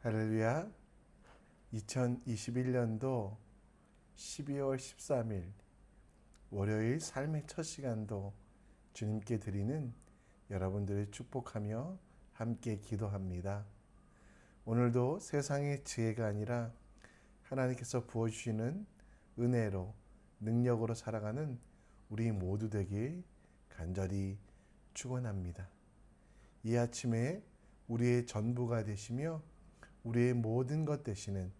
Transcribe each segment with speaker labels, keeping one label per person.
Speaker 1: 할렐루야. 2021년도 12월 13일 월요일 삶의 첫 시간도 주님께 드리는 여러분들을 축복하며 함께 기도합니다. 오늘도 세상의 지혜가 아니라 하나님께서 부어주시는 은혜로 능력으로 살아가는 우리 모두 되길 간절히 축원합니다. 이 아침에 우리의 전부가 되시며 우리의 모든 것 되시는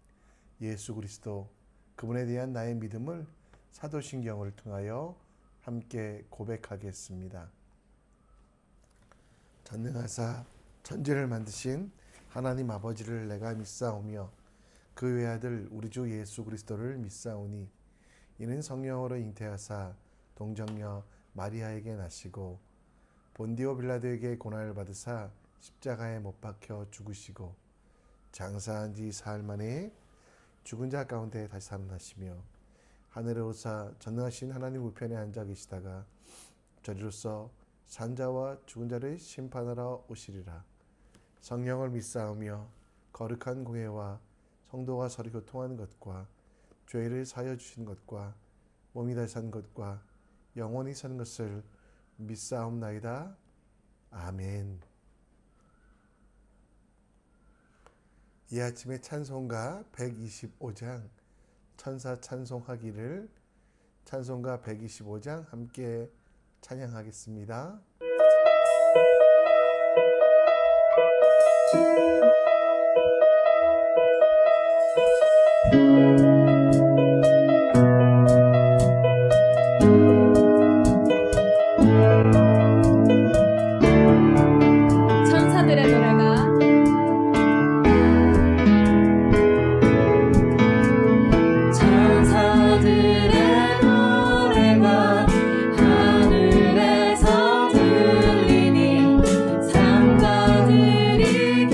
Speaker 1: 예수 그리스도, 그분에 대한 나의 믿음을 사도신경을 통하여 함께 고백하겠습니다. 전능하사 천지를 만드신 하나님 아버지를 내가 믿사오며 그 외아들 우리 주 예수 그리스도를 믿사오니 이는 성령으로 잉태하사 동정녀 마리아에게 나시고 본디오 빌라도에게 고난을 받으사 십자가에 못 박혀 죽으시고 장사한 지 사흘 만에 죽은 자 가운데 다시 살아나시며 하늘에 오사 전능하신 하나님 우편에 앉아 계시다가 저리로서 산자와 죽은 자를 심판하러 오시리라. 성령을 믿사오며 거룩한 공회와 성도가 서로 교통하는 것과 죄를 사하여 주신 것과 몸이 다시 산 것과 영원히 사는 것을 믿사옵나이다. 아멘. 이 아침에 찬송가 125장 천사 찬송하기를 찬송가 125장 함께 찬양하겠습니다.
Speaker 2: 천사들의 노래가 하늘에서 들리니 산자들이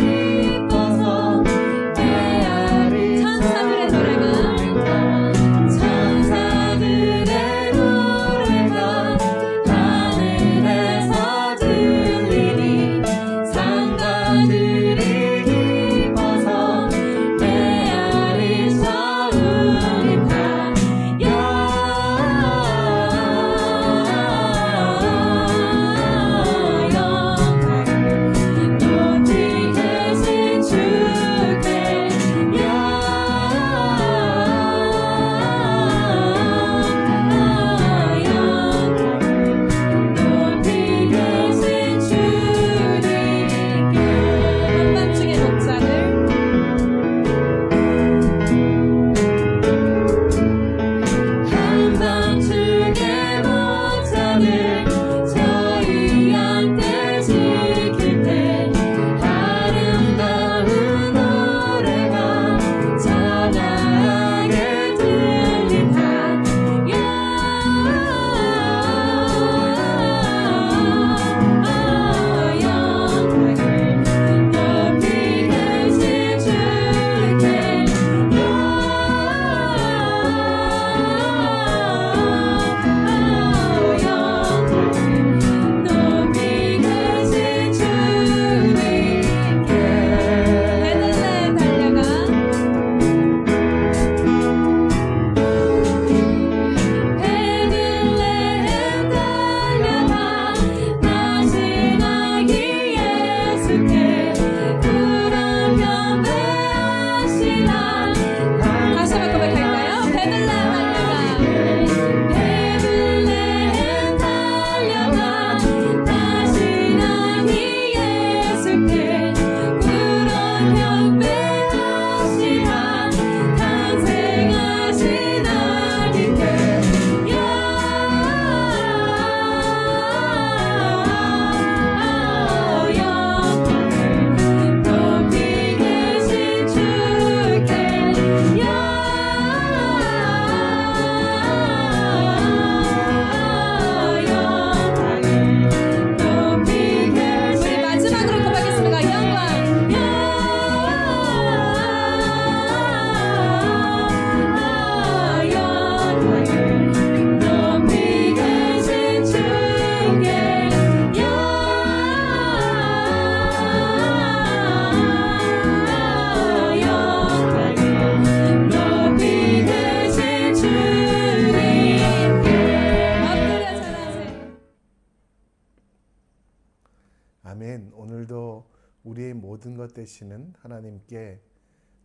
Speaker 1: 아멘. 오늘도 우리의 모든 것 되시는 하나님께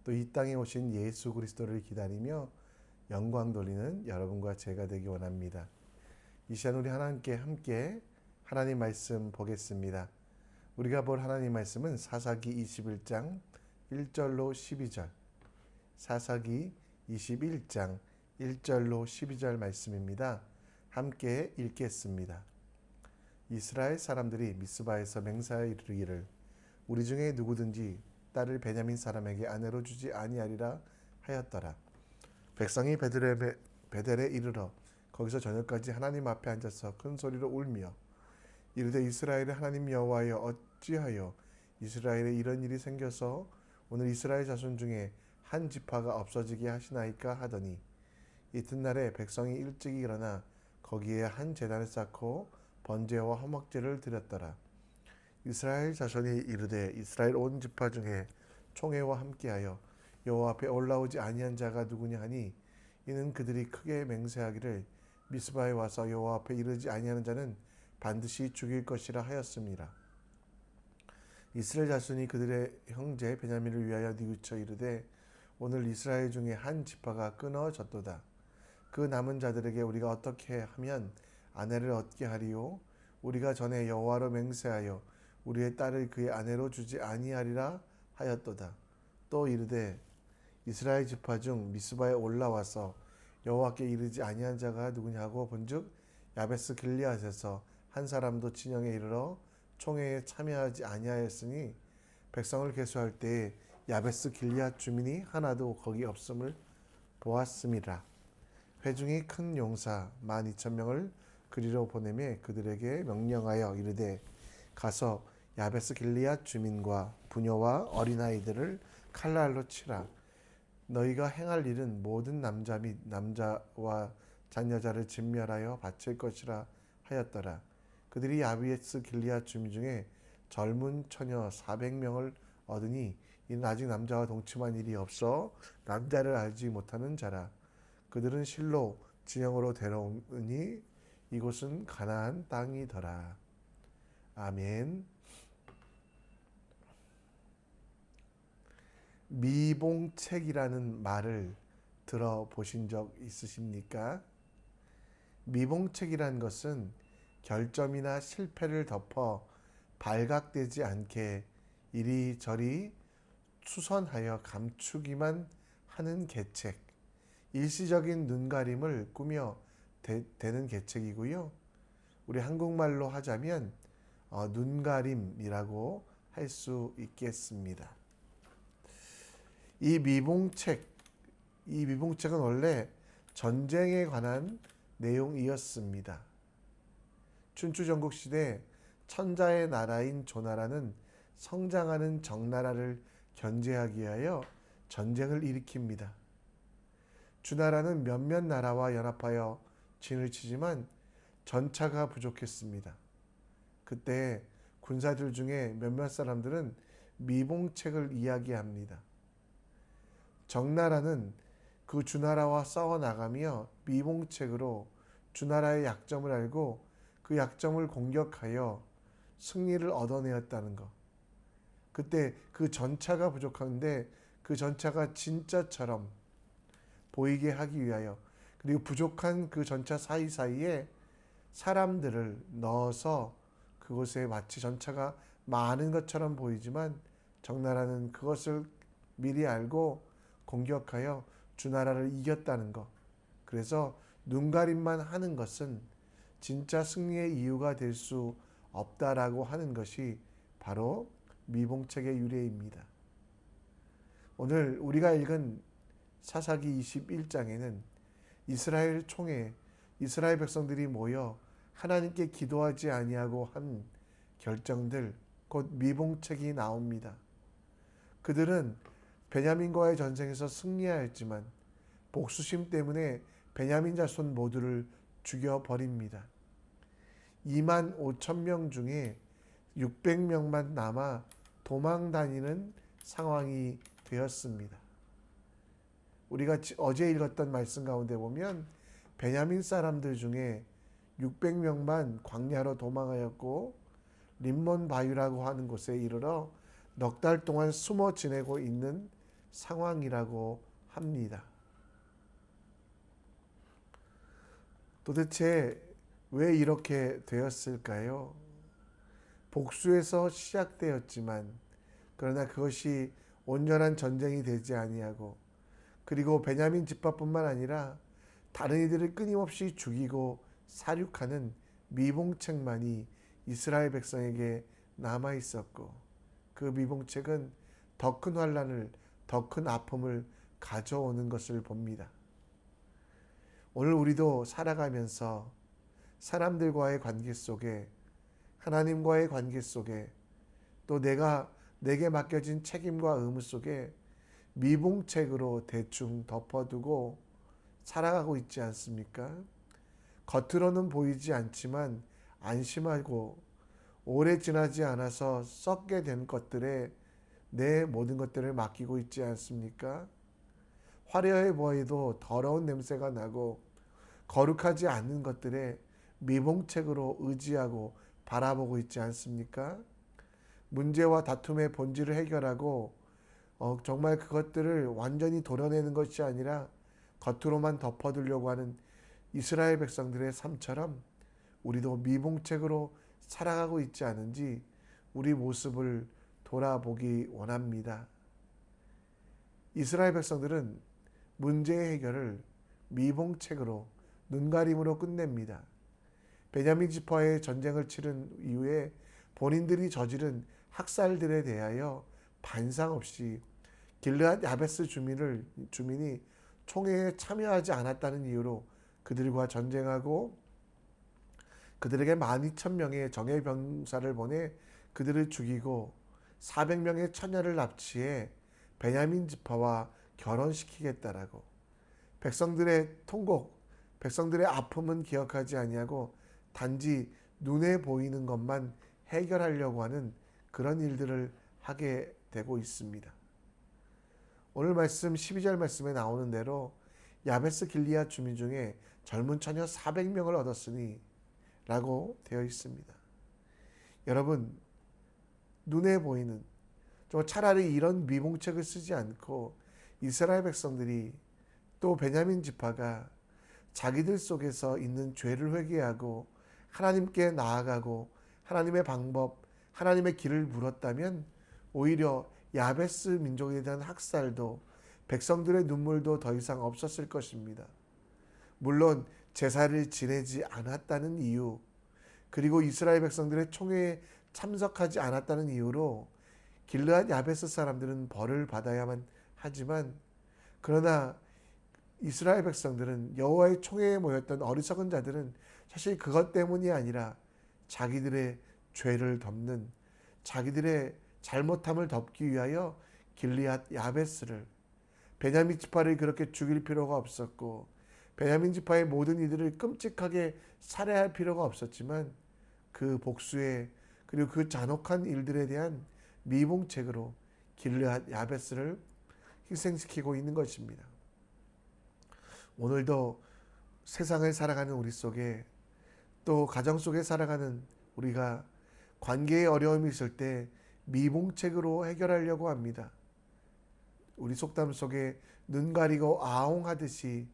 Speaker 1: 또 이 땅에 오신 예수 그리스도를 기다리며 영광 돌리는 여러분과 제가 되기 원합니다. 이 시간 우리 하나님께 함께 하나님 말씀 보겠습니다. 우리가 볼 하나님 말씀은 사사기 21장 1절로 12절, 사사기 21장 1절로 12절 말씀입니다. 함께 읽겠습니다. 이스라엘 사람들이 미스바에서 맹세하여 이르기를 우리 중에 누구든지 딸을 베냐민 사람에게 아내로 주지 아니하리라 하였더라. 백성이 베델에 이르러 거기서 저녁까지 하나님 앞에 앉아서 큰 소리로 울며 이르되 이스라엘의 하나님 여호와여 어찌하여 이스라엘에 이런 일이 생겨서 오늘 이스라엘 자손 중에 한 지파가 없어지게 하시나이까 하더니 이튿날에 백성이 일찍 일어나 거기에 한 제단을 쌓고 번제와 화목제를 드렸더라. 이스라엘 자손이 이르되 이스라엘 온 지파 중에 총회와 함께하여 여호와 앞에 올라오지 아니한 자가 누구냐 하니 이는 그들이 크게 맹세하기를 미스바에 와서 여호와 앞에 이르지 아니하는 자는 반드시 죽일 것이라 하였습니다. 이스라엘 자손이 그들의 형제 베냐민을 위하여 뉘우쳐 이르되 오늘 이스라엘 중에 한 지파가 끊어졌도다. 그 남은 자들에게 우리가 어떻게 하면 아내를 얻게 하리요? 우리가 전에 여호와로 맹세하여 우리의 딸을 그의 아내로 주지 아니하리라 하였도다. 또 이르되 이스라엘 지파 중 미스바에 올라와서 여호와께 이르지 아니한 자가 누구냐고 본즉 야베스 길리앗에서 한 사람도 진영에 이르러 총회에 참여하지 아니하였으니 백성을 계수할 때에 야베스 길리앗 주민이 하나도 거기 없음을 보았음이라. 회중이 큰 용사 12,000명을 그리로 보내매 그들에게 명령하여 이르되 가서 야베스 길리앗 주민과 부녀와 어린아이들을 칼날로 치라. 너희가 행할 일은 모든 남자 및 남자와 잔여자를 진멸하여 바칠 것이라 하였더라. 그들이 야베스 길리앗 주민 중에 젊은 처녀 400명을 얻으니 이는 아직 남자와 동침한 일이 없어 남자를 알지 못하는 자라. 그들은 실로 진영으로 데려오니 이곳은 가나안 땅이더라. 아멘. 미봉책이라는 말을 들어보신 적 있으십니까? 미봉책이란 것은 결점이나 실패를 덮어 발각되지 않게 이리저리 수선하여 감추기만 하는 계책, 일시적인 눈가림을 꾸며 되는 계책이고요. 우리 한국말로 하자면 눈가림이라고 할 수 있겠습니다. 이 미봉책은 원래 전쟁에 관한 내용이었습니다. 춘추 전국시대 천자의 나라인 조나라는 성장하는 정나라를 견제하기 위하여 전쟁을 일으킵니다. 주나라는 몇몇 나라와 연합하여 진을 치지만 전차가 부족했습니다. 그때 군사들 중에 몇몇 사람들은 미봉책을 이야기합니다. 정나라는 그 주나라와 싸워 나가며 미봉책으로 주나라의 약점을 알고 그 약점을 공격하여 승리를 얻어내었다는 것. 그때 그 전차가 부족한데 그 전차가 진짜처럼 보이게 하기 위하여 그리고 부족한 그 전차 사이사이에 사람들을 넣어서 그곳에 마치 전차가 많은 것처럼 보이지만 정나라는 그것을 미리 알고 공격하여 주나라를 이겼다는 것. 그래서 눈가림만 하는 것은 진짜 승리의 이유가 될 수 없다라고 하는 것이 바로 미봉책의 유래입니다. 오늘 우리가 읽은 사사기 21장에는 이스라엘 총회, 이스라엘 백성들이 모여 하나님께 기도하지 아니하고 한 결정들, 곧 미봉책이 나옵니다. 그들은 베냐민과의 전쟁에서 승리하였지만 복수심 때문에 베냐민 자손 모두를 죽여버립니다. 25,000명 중에 600명만 남아 도망 다니는 상황이 되었습니다. 우리가 어제 읽었던 말씀 가운데 보면 베냐민 사람들 중에 600명만 광야로 도망하였고 림몬 바위라고 하는 곳에 이르러 넉 달 동안 숨어 지내고 있는 상황이라고 합니다. 도대체 왜 이렇게 되었을까요? 복수에서 시작되었지만 그러나 그것이 온전한 전쟁이 되지 아니하고 그리고 베냐민 집합뿐만 아니라 다른 이들을 끊임없이 죽이고 살육하는 미봉책만이 이스라엘 백성에게 남아 있었고 그 미봉책은 더 큰 환란을 더 큰 아픔을 가져오는 것을 봅니다. 오늘 우리도 살아가면서 사람들과의 관계 속에 하나님과의 관계 속에 또 내게 맡겨진 책임과 의무 속에 미봉책으로 대충 덮어두고 살아가고 있지 않습니까? 겉으로는 보이지 않지만 안심하고 오래 지나지 않아서 썩게 된 것들에 내 모든 것들을 맡기고 있지 않습니까? 화려해 보여도 더러운 냄새가 나고 거룩하지 않는 것들에 미봉책으로 의지하고 바라보고 있지 않습니까? 문제와 다툼의 본질을 해결하고 정말 그것들을 완전히 도려내는 것이 아니라 겉으로만 덮어두려고 하는 이스라엘 백성들의 삶처럼 우리도 미봉책으로 살아가고 있지 않은지 우리 모습을 돌아보기 원합니다. 이스라엘 백성들은 문제의 해결을 미봉책으로 눈가림으로 끝냅니다. 베냐민 지파의 전쟁을 치른 이후에 본인들이 저지른 학살들에 대하여 반상 없이 길르앗 야베스 주민이 총회에 참여하지 않았다는 이유로 그들과 전쟁하고 그들에게 12,000명의 정예 병사를 보내 그들을 죽이고 400명의 처녀를 납치해 베냐민 지파와 결혼시키겠다라고 백성들의 통곡, 백성들의 아픔은 기억하지 아니하고 단지 눈에 보이는 것만 해결하려고 하는 그런 일들을 하게 되고 있습니다. 오늘 말씀 12절 말씀에 나오는 대로 야베스 길리앗 주민 중에 젊은 처녀 400명을 얻었으니 라고 되어 있습니다. 여러분, 눈에 보이는 차라리 이런 미봉책을 쓰지 않고 이스라엘 백성들이 또 베냐민 지파가 자기들 속에서 있는 죄를 회개하고 하나님께 나아가고 하나님의 방법, 하나님의 길을 물었다면 오히려 야베스 민족에 대한 학살도 백성들의 눈물도 더 이상 없었을 것입니다. 물론 제사를 지내지 않았다는 이유 그리고 이스라엘 백성들의 총회에 참석하지 않았다는 이유로 길르앗 야베스 사람들은 벌을 받아야만 하지만 그러나 이스라엘 백성들은 여호와의 총회에 모였던 어리석은 자들은 사실 그것 때문이 아니라 자기들의 죄를 덮는 자기들의 잘못함을 덮기 위하여 길르앗 야베스를 베냐민 지파를 그렇게 죽일 필요가 없었고 베냐민 지파의 모든 이들을 끔찍하게 살해할 필요가 없었지만 그 복수에 그리고 그 잔혹한 일들에 대한 미봉책으로 길르앗 야베스를 희생시키고 있는 것입니다. 오늘도 세상을 살아가는 우리 속에 또 가정 속에 살아가는 우리가 관계에 어려움이 있을 때 미봉책으로 해결하려고 합니다. 우리 속담 속에 눈 가리고 아웅하듯이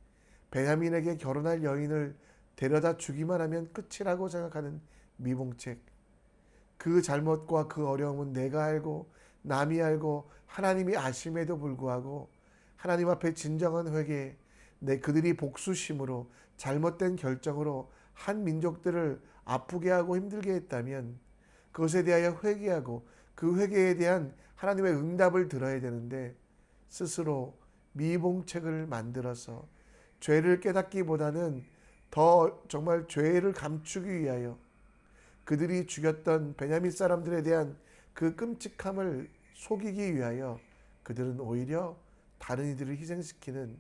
Speaker 1: 베냐민에게 결혼할 여인을 데려다 주기만 하면 끝이라고 생각하는 미봉책. 그 잘못과 그 어려움은 내가 알고 남이 알고 하나님이 아심에도 불구하고 하나님 앞에 진정한 회개, 그들이 복수심으로 잘못된 결정으로 한 민족들을 아프게 하고 힘들게 했다면 그것에 대하여 회개하고 그 회개에 대한 하나님의 응답을 들어야 되는데 스스로 미봉책을 만들어서 죄를 깨닫기보다는 더 정말 죄를 감추기 위하여 그들이 죽였던 베냐민 사람들에 대한 그 끔찍함을 속이기 위하여 그들은 오히려 다른 이들을 희생시키는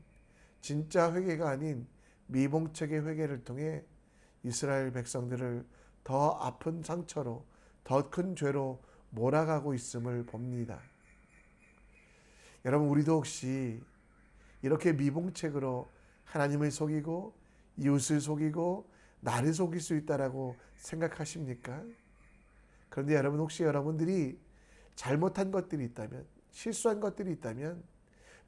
Speaker 1: 진짜 회개가 아닌 미봉책의 회개를 통해 이스라엘 백성들을 더 아픈 상처로 더 큰 죄로 몰아가고 있음을 봅니다. 여러분, 우리도 혹시 이렇게 미봉책으로 하나님을 속이고 이웃을 속이고 나를 속일 수 있다라고 생각하십니까? 그런데 여러분, 혹시 여러분들이 잘못한 것들이 있다면, 실수한 것들이 있다면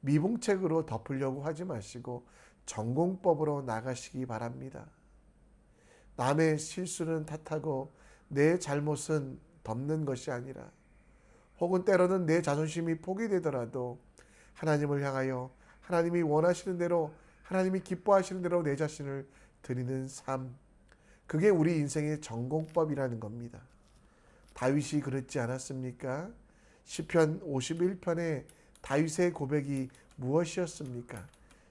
Speaker 1: 미봉책으로 덮으려고 하지 마시고 전공법으로 나가시기 바랍니다. 남의 실수는 탓하고 내 잘못은 덮는 것이 아니라, 혹은 때로는 내 자존심이 포기되더라도 하나님을 향하여 하나님이 원하시는 대로, 하나님이 기뻐하시는 대로 내 자신을 드리는 삶, 그게 우리 인생의 전공법이라는 겁니다. 다윗이 그랬지 않았습니까? 시편 51편의 다윗의 고백이 무엇이었습니까?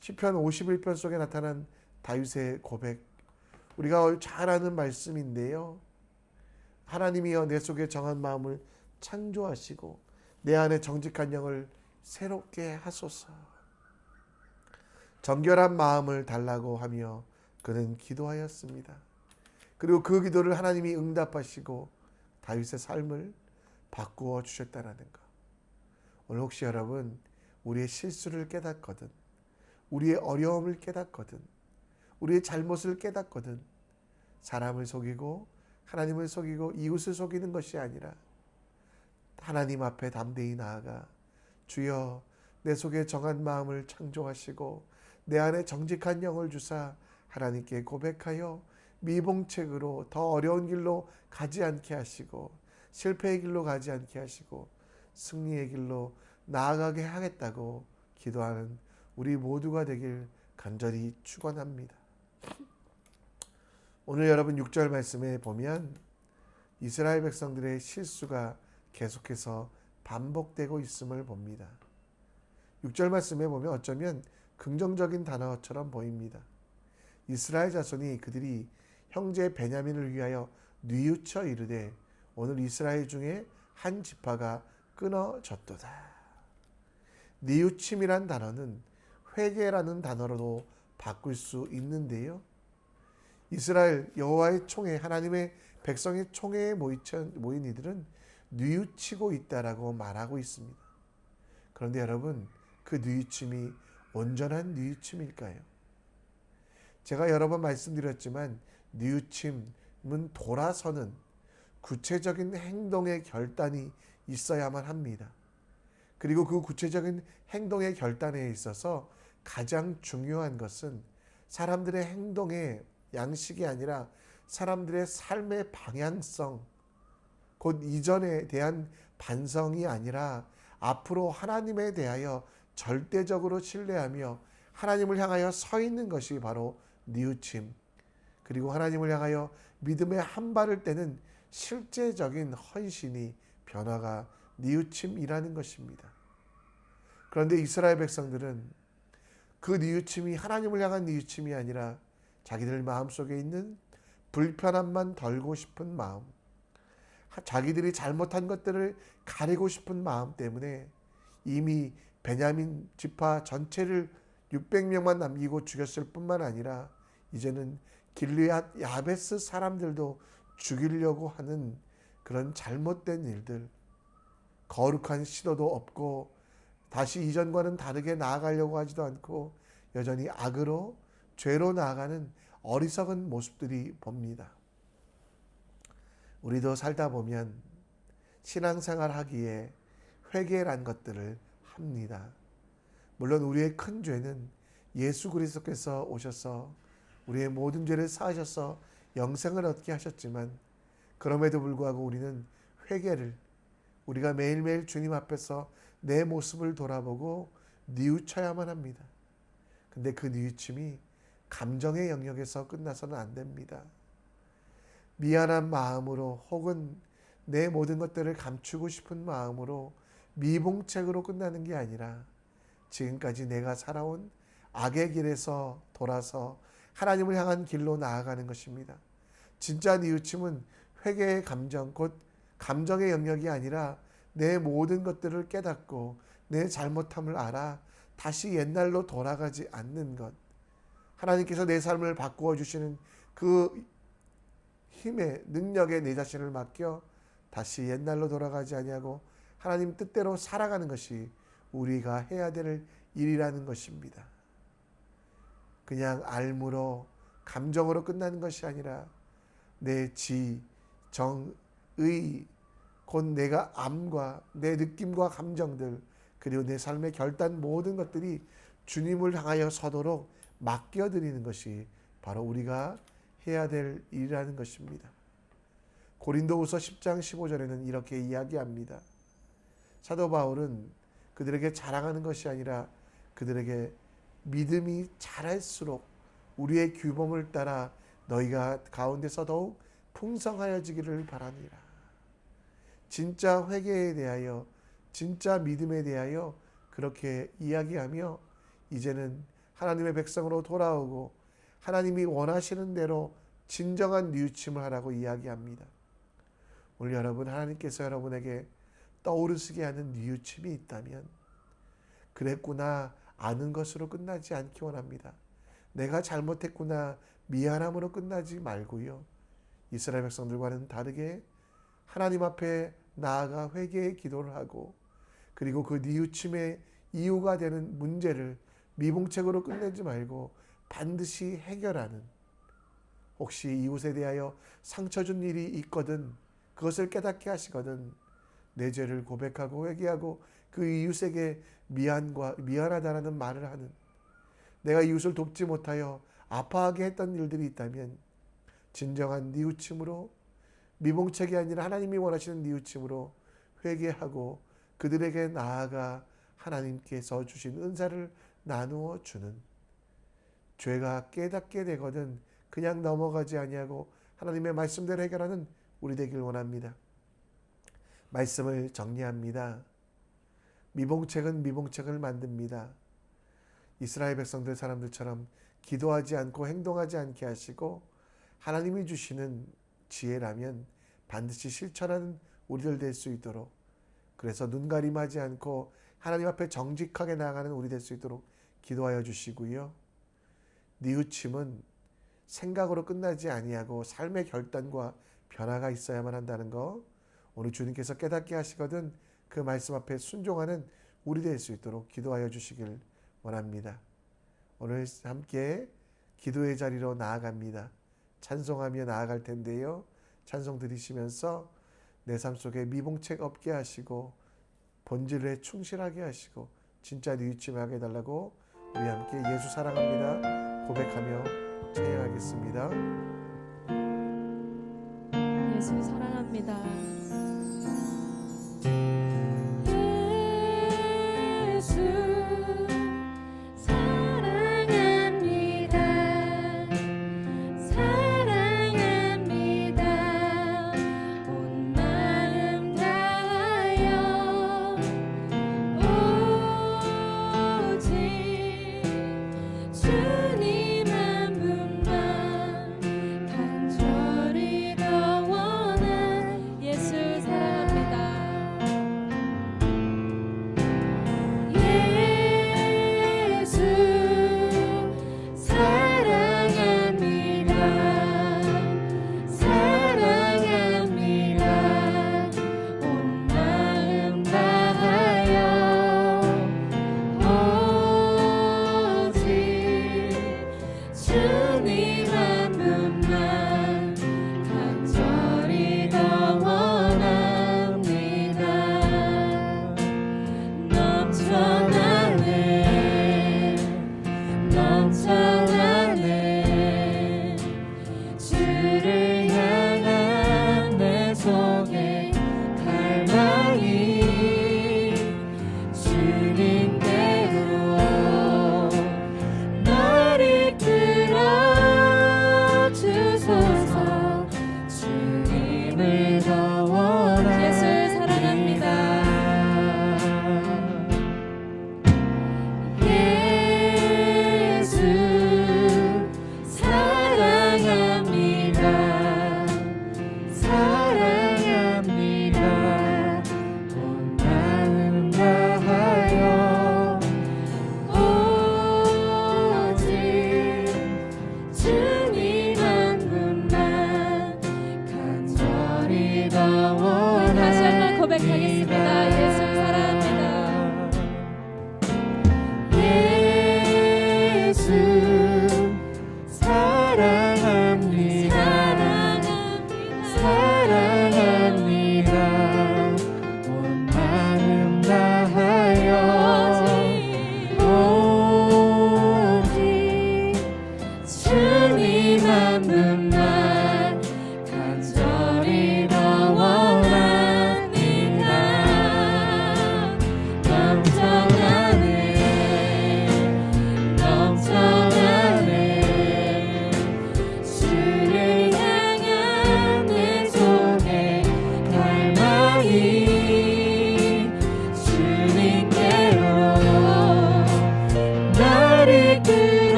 Speaker 1: 시편 51편 속에 나타난 다윗의 고백, 우리가 잘 아는 말씀인데요. 하나님이여 내 속에 정한 마음을 창조하시고 내 안에 정직한 영을 새롭게 하소서. 정결한 마음을 달라고 하며 그는 기도하였습니다. 그리고 그 기도를 하나님이 응답하시고 다윗의 삶을 바꾸어 주셨다는 것. 오늘 혹시 여러분, 우리의 실수를 깨닫거든, 우리의 어려움을 깨닫거든, 우리의 잘못을 깨닫거든, 사람을 속이고 하나님을 속이고 이웃을 속이는 것이 아니라 하나님 앞에 담대히 나아가 주여 내 속에 정한 마음을 창조하시고 내 안에 정직한 영을 주사 하나님께 고백하여 미봉책으로 더 어려운 길로 가지 않게 하시고 실패의 길로 가지 않게 하시고 승리의 길로 나아가게 하겠다고 기도하는 우리 모두가 되길 간절히 축원합니다. 오늘 여러분 6절 말씀에 보면 이스라엘 백성들의 실수가 계속해서 반복되고 있음을 봅니다. 6절 말씀에 보면 어쩌면 긍정적인 단어처럼 보입니다. 이스라엘 자손이 그들이 형제 베냐민을 위하여 뉘우쳐 이르되 오늘 이스라엘 중에 한 지파가 끊어졌도다. 뉘우침이란 단어는 회개라는 단어로도 바꿀 수 있는데요. 이스라엘 여호와의 총회, 하나님의 백성의 총회에 모인 이들은 뉘우치고 있다라고 말하고 있습니다. 그런데 여러분, 그 뉘우침이 온전한 뉘우침일까요? 제가 여러 번 말씀드렸지만 뉘우침은 돌아서는 구체적인 행동의 결단이 있어야만 합니다. 그리고 그 구체적인 행동의 결단에 있어서 가장 중요한 것은 사람들의 행동의 양식이 아니라 사람들의 삶의 방향성, 곧 이전에 대한 반성이 아니라 앞으로 하나님에 대하여 절대적으로 신뢰하며 하나님을 향하여 서 있는 것이 바로 뉘우침, 그리고 하나님을 향하여 믿음의 한 발을 떼는 실제적인 헌신이 변화가 뉘우침이라는 것입니다. 그런데 이스라엘 백성들은 그 뉘우침이 하나님을 향한 뉘우침이 아니라 자기들 마음속에 있는 불편함만 덜고 싶은 마음, 자기들이 잘못한 것들을 가리고 싶은 마음 때문에 이미 베냐민 지파 전체를 600명만 남기고 죽였을 뿐만 아니라 이제는 길르앗 야베스 사람들도 죽이려고 하는 그런 잘못된 일들, 거룩한 시도도 없고 다시 이전과는 다르게 나아가려고 하지도 않고 여전히 악으로 죄로 나아가는 어리석은 모습들이 봅니다. 우리도 살다 보면 신앙생활 하기에 회개란 것들을 합니다. 물론 우리의 큰 죄는 예수 그리스도께서 오셔서 우리의 모든 죄를 사하셔서 영생을 얻게 하셨지만, 그럼에도 불구하고 우리는 회개를, 우리가 매일매일 주님 앞에서 내 모습을 돌아보고 뉘우쳐야만 합니다. 근데 그 뉘우침이 감정의 영역에서 끝나서는 안 됩니다. 미안한 마음으로 혹은 내 모든 것들을 감추고 싶은 마음으로 미봉책으로 끝나는 게 아니라 지금까지 내가 살아온 악의 길에서 돌아서 하나님을 향한 길로 나아가는 것입니다. 진짜 뉘우침은 회개의 감정, 곧 감정의 영역이 아니라 내 모든 것들을 깨닫고 내 잘못함을 알아 다시 옛날로 돌아가지 않는 것, 하나님께서 내 삶을 바꾸어 주시는 그 힘의 능력에 내 자신을 맡겨 다시 옛날로 돌아가지 아니하고 하나님 뜻대로 살아가는 것이 우리가 해야 될 일이라는 것입니다. 그냥 알므로 감정으로 끝나는 것이 아니라 내 지, 정, 의, 곧 내가 암과 내 느낌과 감정들 그리고 내 삶의 결단 모든 것들이 주님을 향하여 서도록 맡겨드리는 것이 바로 우리가 해야 될 일이라는 것입니다. 고린도후서 10장 15절에는 이렇게 이야기합니다. 사도 바울은 그들에게 자랑하는 것이 아니라 그들에게 믿음이 자랄수록 우리의 규범을 따라 너희가 가운데서 더욱 풍성하여지기를 바라니라. 진짜 회개에 대하여 진짜 믿음에 대하여 그렇게 이야기하며 이제는 하나님의 백성으로 돌아오고 하나님이 원하시는 대로 진정한 뉘우침을 하라고 이야기합니다. 오늘 여러분, 하나님께서 여러분에게 떠오르시게 하는 뉘우침이 있다면 그랬구나 아는 것으로 끝나지 않기 원합니다. 내가 잘못했구나 미안함으로 끝나지 말고요. 이스라엘 백성들과는 다르게 하나님 앞에 나아가 회개의 기도를 하고 그리고 그 뉘우침의 이유가 되는 문제를 미봉책으로 끝내지 말고 반드시 해결하는, 혹시 이웃에 대하여 상처 준 일이 있거든 그것을 깨닫게 하시거든 내 죄를 고백하고 회개하고 그 이웃에게 미안하다라는 말을 하는, 내가 이웃을 돕지 못하여 아파하게 했던 일들이 있다면 진정한 뉘우침으로, 미봉책이 아니라 하나님이 원하시는 뉘우침으로 회개하고 그들에게 나아가 하나님께서 주신 은사를 나누어 주는, 죄가 깨닫게 되거든 그냥 넘어가지 아니하고 하나님의 말씀대로 해결하는 우리 되길 원합니다. 말씀을 정리합니다. 미봉책은 미봉책을 만듭니다. 이스라엘 백성들 사람들처럼 기도하지 않고 행동하지 않게 하시고 하나님이 주시는 지혜라면 반드시 실천하는 우리들 될 수 있도록, 그래서 눈가림하지 않고 하나님 앞에 정직하게 나아가는 우리 될 수 있도록 기도하여 주시고요. 뉘우침은 생각으로 끝나지 아니하고 삶의 결단과 변화가 있어야만 한다는 거 오늘 주님께서 깨닫게 하시거든 그 말씀 앞에 순종하는 우리 될 수 있도록 기도하여 주시길 원합니다. 오늘 함께 기도의 자리로 나아갑니다. 찬송하며 나아갈 텐데요. 찬송 들으시면서 내 삶 속에 미봉책 없게 하시고 본질에 충실하게 하시고 진짜 뉘우침하게 해달라고 우리 함께 예수 사랑합니다 고백하며 찬양하겠습니다.
Speaker 2: 예수 사랑합니다.
Speaker 3: 주님 한 분만 간절히 더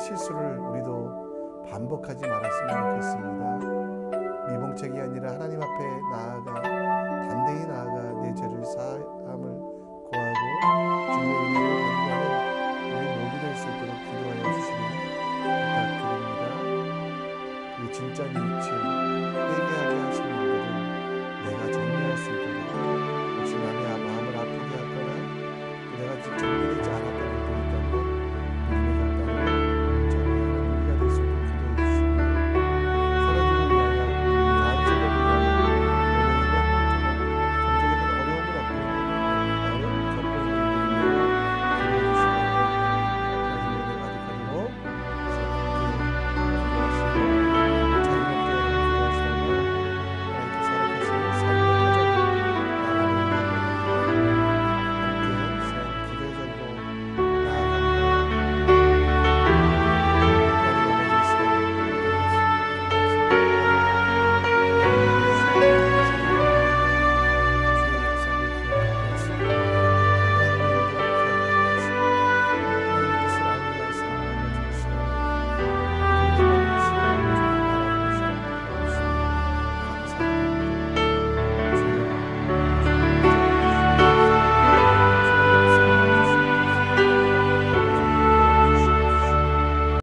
Speaker 1: 실수를 우리도 반복하지 말았으면 좋겠습니다. 미봉책이 아니라 하나님 앞에 나아가 담대히 나아가 내 죄를 사함을 구하고 주님의 은혜를 간구하는 우리 모두 될 수 있도록 기도하여 주시길 부탁드립니다. 그 진짜 뉘우침